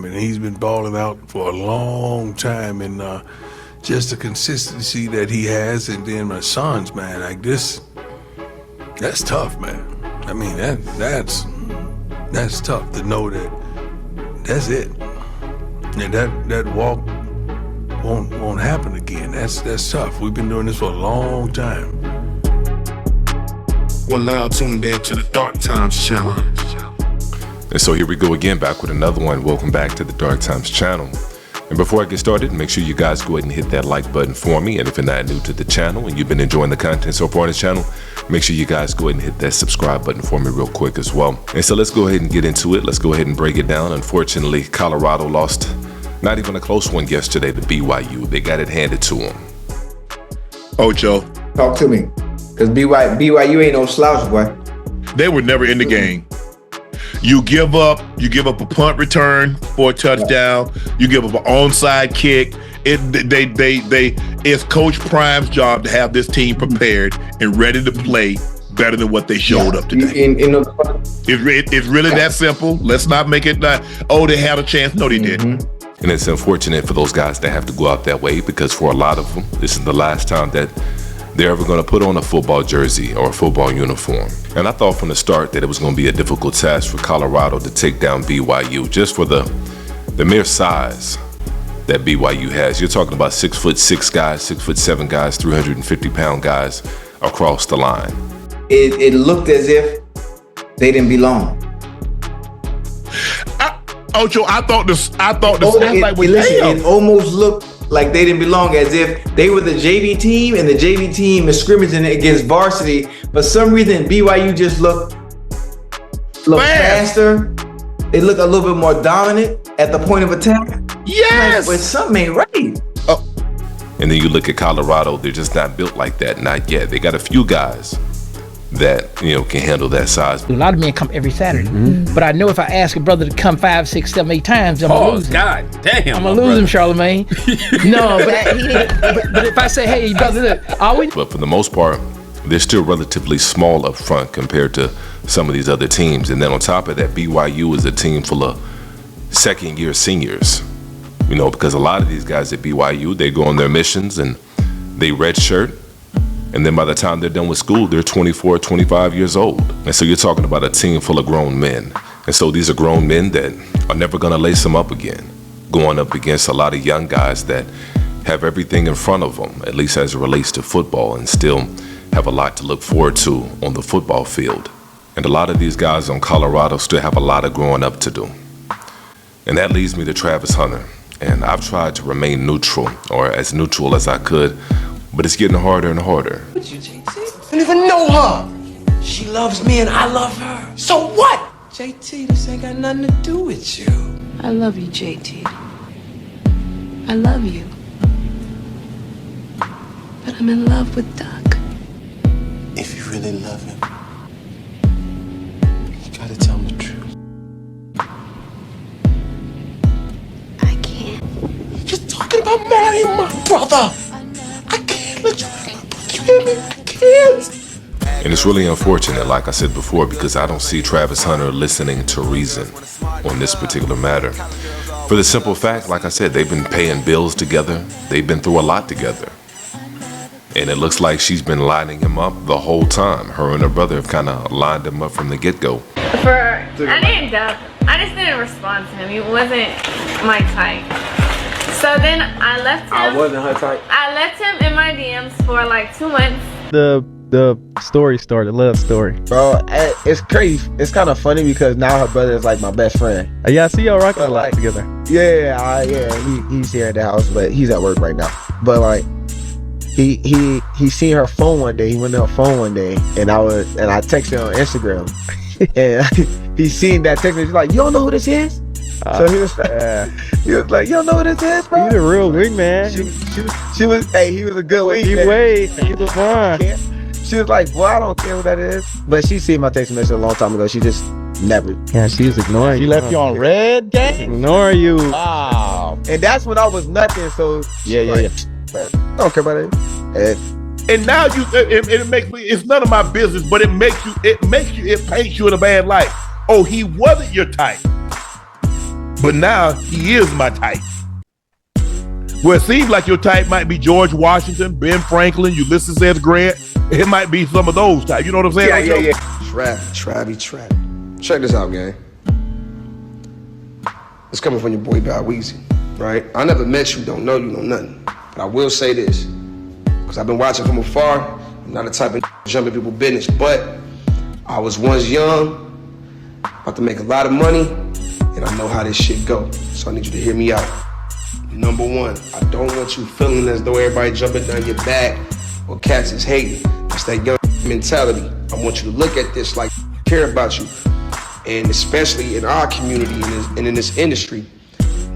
And he's been balling out for a long time, and just the consistency that he has, and then my sons, man, like this, that's tough, man. I mean, that's tough to know that that's it, and that walk won't happen again. That's tough. We've been doing this for a long time. We're now tuned in to the Dark Times channel. And so here we go again, back with another one. Welcome back to the Dark Times channel. And before I get started, make sure you guys go ahead and hit that like button for me. And if you're not new to the channel and you've been enjoying the content so far on this channel, make sure you guys go ahead and hit that subscribe button for me real quick as well. And so let's go ahead and get into it. Let's go ahead and break it down. Unfortunately, Colorado lost not even a close one yesterday to BYU. They got it handed to them. Ocho, Talk to me. Because BYU ain't no slouch, boy. they were never in the game. You give up a punt return for a touchdown. You give up an onside kick. It's Coach Prime's job to have this team prepared and ready to play better than what they showed up today. It's really that simple. Let's not make it they had a chance. No, they didn't. And it's unfortunate for those guys that have to go out that way, because for a lot of them, this is the last time that they're ever going to put on a football jersey or a football uniform. And I thought from the start that it was going to be a difficult task for Colorado to take down BYU, just for the mere size that BYU has. You're talking about 6'6" guys, 6'7" guys, 350-pound guys across the line. It looked as if they didn't belong. Ocho, I thought this. It almost looked like they didn't belong, as if they were the JV team and the JV team is scrimmaging against varsity. For some reason, BYU just looked faster. They look a little bit more dominant at the point of attack. Yes, but something ain't right. And then you look at Colorado, they're just not built like that, not yet. They got a few guys that, can handle that size. A lot of men come every Saturday, but I know if I ask a brother to come 5, 6, 7, 8 times, I'm gonna lose him. God damn! I'm gonna lose him, Charlemagne. No, but if I say, hey, brother, look, But for the most part, they're still relatively small up front compared to some of these other teams. And then on top of that, BYU is a team full of second-year seniors. Because a lot of these guys at BYU, they go on their missions and they redshirt. And then by the time they're done with school, they're 24, 25 years old. And so you're talking about a team full of grown men. And so these are grown men that are never going to lace them up again, going up against a lot of young guys that have everything in front of them, at least as it relates to football, and still have a lot to look forward to on the football field. And a lot of these guys on Colorado still have a lot of growing up to do. And that leads me to Travis Hunter. And I've tried to remain neutral, or as neutral as I could, but it's getting harder and harder. What you, JT? I don't even know her. She loves me and I love her. So what? JT, this ain't got nothing to do with you. I love you, JT. I love you. But I'm in love with Doug. If you really love him, you gotta tell him the truth. I can't. You're talking about marrying my brother. I can't let you. You hear me? I can't. And it's really unfortunate, like I said before, because I don't see Travis Hunter listening to reason on this particular matter. For the simple fact, like I said, they've been paying bills together. They've been through a lot together. And it looks like she's been lining him up the whole time. Her and her brother have kind of lined him up from the get-go. I didn't dub. I just didn't respond to him. He wasn't my type. So then I left him. I wasn't her type. I left him in my DMs for like 2 months. The story started, love story. Bro, it's crazy. It's kind of funny because now her brother is like my best friend. Yeah, I see y'all rocking a lot together. Yeah. He's here at the house, but he's at work right now. But like, he seen her phone one day. He went to her phone one day, and I texted her on Instagram, and he seen that text. He's like, "You don't know who this is?" So he was like, "You don't know who this is, bro?" He's a real wingman. She was. Hey, he was a good wingman. He was fine. She was like, "Well, I don't care what that is." But she seen my text message a long time ago. She just never. Yeah, she was ignoring you. She left you on red, gang? Ignore you. Wow. And that's when I was nothing. So Yeah. I don't care about it. And now it makes me. It's none of my business, but it paints you in a bad light. Oh, he wasn't your type. but now he is my type. Well, it seems like your type might be George Washington, Ben Franklin, Ulysses S. Grant. It might be some of those types. You know what I'm saying? Yeah. Trap. Check this out, gang. It's coming from your boy Bow Weezy, right? I never met you, don't know you, know nothing. But I will say this, because I've been watching from afar. I'm not the type of jumping people's business, but I was once young, about to make a lot of money, and I know how this shit go. So I need you to hear me out. Number one, I don't want you feeling as though everybody jumping down your back or cats is hating. It's that young mentality. I want you to look at this like care about you. And especially in our community and in this industry,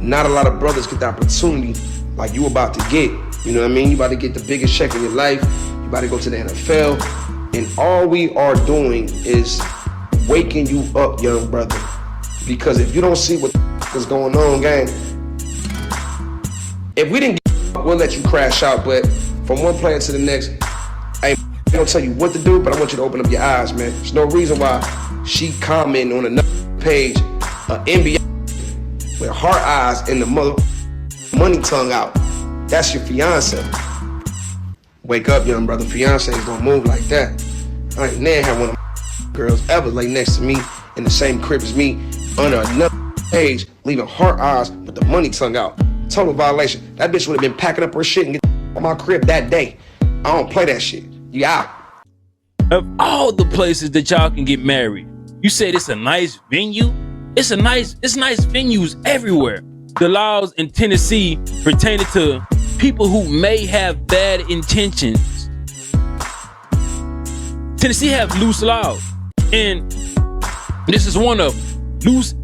not a lot of brothers get the opportunity like you about to get. You know what I mean? You about to get the biggest check in your life. You about to go to the NFL. And all we are doing is waking you up, young brother. Because if you don't see what is going on, gang, if we didn't get up, we'll let you crash out. But from one player to the next, I ain't gonna tell you what to do, but I want you to open up your eyes, man. There's no reason why she commenting on another page, NBA with her eyes and the mother money tongue out. That's your fiance. Wake up, young brother. Fiancés don't move like that. I ain't never had one of my girls ever lay next to me in the same crib as me under another page, leaving her eyes with the money tongue out. Total violation. That bitch would have been packing up her shit and get on my crib that day. I don't play that shit. You out. Of all the places that y'all can get married, you said it's a nice venue? It's nice venues everywhere. The laws in Tennessee pertaining to people who may have bad intentions. Tennessee have loose laws, and this is one of them. Loose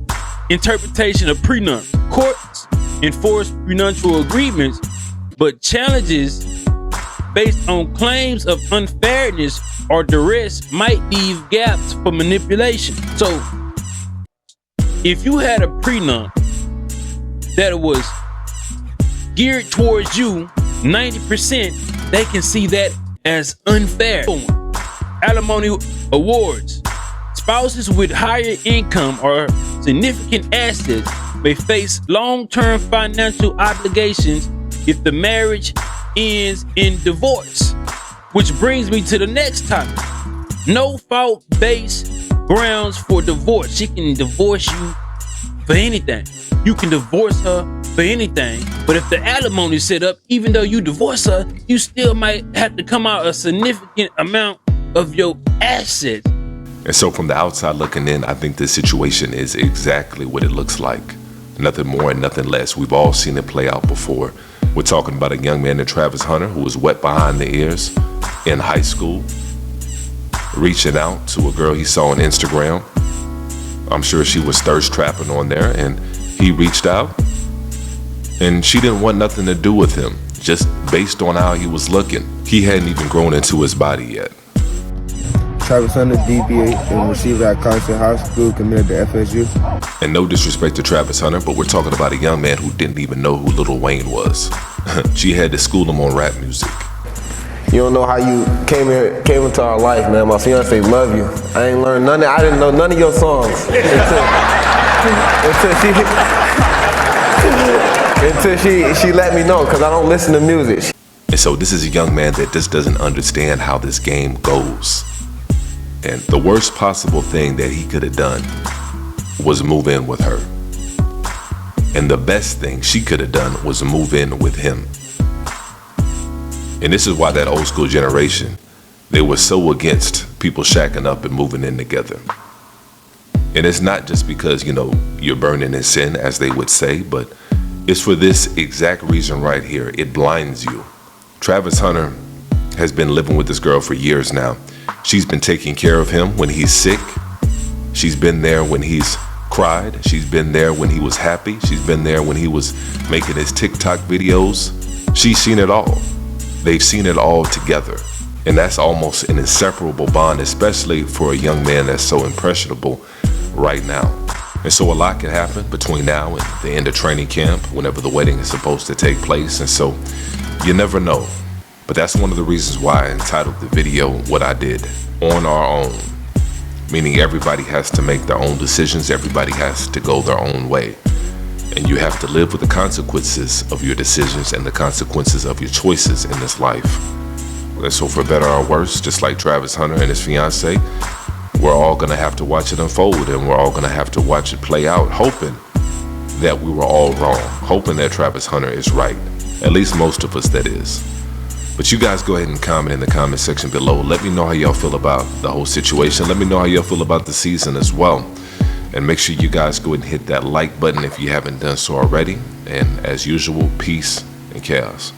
interpretation of prenup. Courts enforce prenuptial agreements, but challenges based on claims of unfairness or duress might leave gaps for manipulation. So, if you had a prenup that was geared towards you, 90% they can see that as unfair. Alimony awards. Spouses with higher income or significant assets may face long-term financial obligations if the marriage ends in divorce. Which brings me to the next topic. No fault-based grounds for divorce. She can divorce you for anything. You can divorce her for anything. But if the alimony is set up, even though you divorce her, you still might have to come out a significant amount of your assets. And so from the outside looking in, I think this situation is exactly what it looks like. Nothing more and nothing less. We've all seen it play out before. We're talking about a young man named Travis Hunter who was wet behind the ears in high school, reaching out to a girl he saw on Instagram. I'm sure she was thirst trapping on there, and he reached out, and she didn't want nothing to do with him, just based on how he was looking. He hadn't even grown into his body yet. Travis Hunter, DBA and receiver at Carson High School, committed to FSU. And no disrespect to Travis Hunter, but we're talking about a young man who didn't even know who Lil Wayne was. She had to school him on rap music. You don't know how you came into our life, man. My fiance love you. I ain't learned none. I didn't know none of your songs until she let me know, because I don't listen to music. And so this is a young man that just doesn't understand how this game goes. And the worst possible thing that he could have done was move in with her. And the best thing she could have done was move in with him. And this is why that old school generation, they were so against people shacking up and moving in together. And it's not just because, you're burning in sin, as they would say, but it's for this exact reason right here. It blinds you. Travis Hunter has been living with this girl for years now. She's been taking care of him when he's sick. She's been there when he's cried. She's been there when he was happy. She's been there when he was making his TikTok videos. She's seen it all. They've seen it all together. And that's almost an inseparable bond, especially for a young man that's so impressionable right now. And so a lot can happen between now and the end of training camp, whenever the wedding is supposed to take place. And so you never know. But that's one of the reasons why I entitled the video What I Did, On Our Own. Meaning everybody has to make their own decisions. Everybody has to go their own way. And you have to live with the consequences of your decisions and the consequences of your choices in this life. So for better or worse, just like Travis Hunter and his fiance, we're all gonna have to watch it unfold, and we're all gonna have to watch it play out, hoping that we were all wrong, hoping that Travis Hunter is right. At least most of us, that is. But you guys go ahead and comment in the comment section below. Let me know how y'all feel about the whole situation. Let me know how y'all feel about the season as well. And make sure you guys go ahead and hit that like button if you haven't done so already. And as usual, peace and chaos.